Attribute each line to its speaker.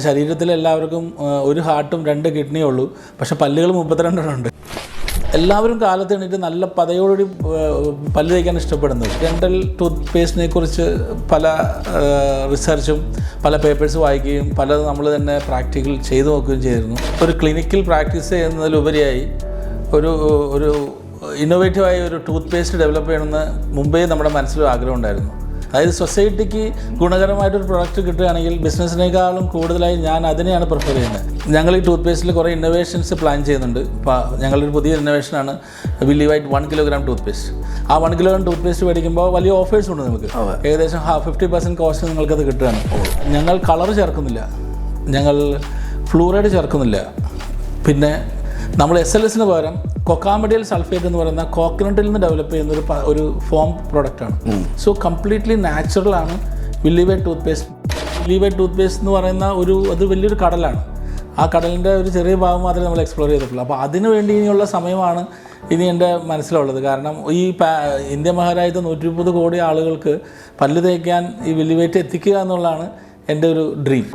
Speaker 1: ശരീരത്തിൽ എല്ലാവർക്കും ഒരു ഹാർട്ടും 2 കിഡ്നിയേ ഉള്ളൂ, പക്ഷേ പല്ലുകൾ 32 ഉണ്ട്. എല്ലാവരും കാലത്ത് എണീറ്റ് നല്ല പതയോടുകൂടി പല്ല് തേക്കാൻ ഇഷ്ടപ്പെടുന്നത്. ഡെൻ്റൽ ടൂത്ത് പേസ്റ്റിനെ കുറിച്ച് പല റിസർച്ചും പല പേപ്പേഴ്സ് വായിക്കുകയും പലത് നമ്മൾ തന്നെ പ്രാക്ടിക്കൽ ചെയ്തു നോക്കുകയും ചെയ്തിരുന്നു. ഒരു ക്ലിനിക്കൽ പ്രാക്ടീസ് ചെയ്യുന്നതിലുപരിയായി ഒരു ഇന്നോവേറ്റീവായ ഒരു ടൂത്ത് പേസ്റ്റ് ഡെവലപ്പ് ചെയ്യണമെന്ന് മുമ്പേ നമ്മുടെ മനസ്സിലും ആഗ്രഹം ഉണ്ടായിരുന്നു. അതായത് സൊസൈറ്റിക്ക് ഗുണകരമായിട്ടൊരു പ്രൊഡക്റ്റ് കിട്ടുകയാണെങ്കിൽ ബിസിനസ്സിനേക്കാളും കൂടുതലായി ഞാൻ അതിനെയാണ് പ്രിഫർ ചെയ്യുന്നത്. ഞങ്ങൾ ഈ ടൂത്ത് പേസ്റ്റിൽ കുറേ ഇന്നോവേഷൻസ് പ്ലാൻ ചെയ്യുന്നുണ്ട്. ഇപ്പോൾ ഞങ്ങളൊരു പുതിയ ഇന്നോവേഷനാണ് വില്ലിവൈറ്റ് 1 കിലോഗ്രാം ടൂത്ത് പേസ്റ്റ്. ആ 1 കിലോഗ്രാം ടൂത്ത് പേസ്റ്റ് മേടിക്കുമ്പോൾ വലിയ ഓഫേഴ്സ് ഉണ്ട് നമുക്ക്. ഏകദേശം 50% കോസ്റ്റ് നിങ്ങൾക്കത് കിട്ടുകയാണ്. ഞങ്ങൾ കളർ ചേർക്കുന്നില്ല, ഞങ്ങൾ ഫ്ലൂറൈഡ് ചേർക്കുന്നില്ല. പിന്നെ നമ്മൾ SLS പകരം കൊക്കാമഡിയൽ സൾഫേറ്റ് എന്ന് പറയുന്ന കോക്കനട്ടിൽ നിന്ന് ഡെവലപ്പ് ചെയ്യുന്ന ഒരു ഫോം പ്രോഡക്റ്റാണ്. സോ കംപ്ലീറ്റ്ലി നാച്ചുറലാണ് വില്ലിവൈറ്റ് ടൂത്ത് പേസ്റ്റ്. വില്ലിവൈറ്റ് ടൂത്ത് പേസ്റ്റ് എന്ന് പറയുന്ന അത് വലിയൊരു കടലാണ്. ആ കടലിൻ്റെ ഒരു ചെറിയ ഭാഗം മാത്രമേ നമ്മൾ എക്സ്പ്ലോർ ചെയ്തിട്ടുള്ളൂ. അപ്പോൾ അതിനു വേണ്ടി ഇനിയുള്ള സമയമാണ് ഇനി എൻ്റെ മനസ്സിലുള്ളത്. കാരണം ഈ ഇന്ത്യ മഹാരാജ്യത്തെ 130 കോടി ആളുകൾക്ക് പല്ല് തേക്കാൻ ഈ വില്ലിവൈറ്റ് എത്തിക്കുക എന്നുള്ളതാണ് എൻ്റെ ഒരു ഡ്രീം.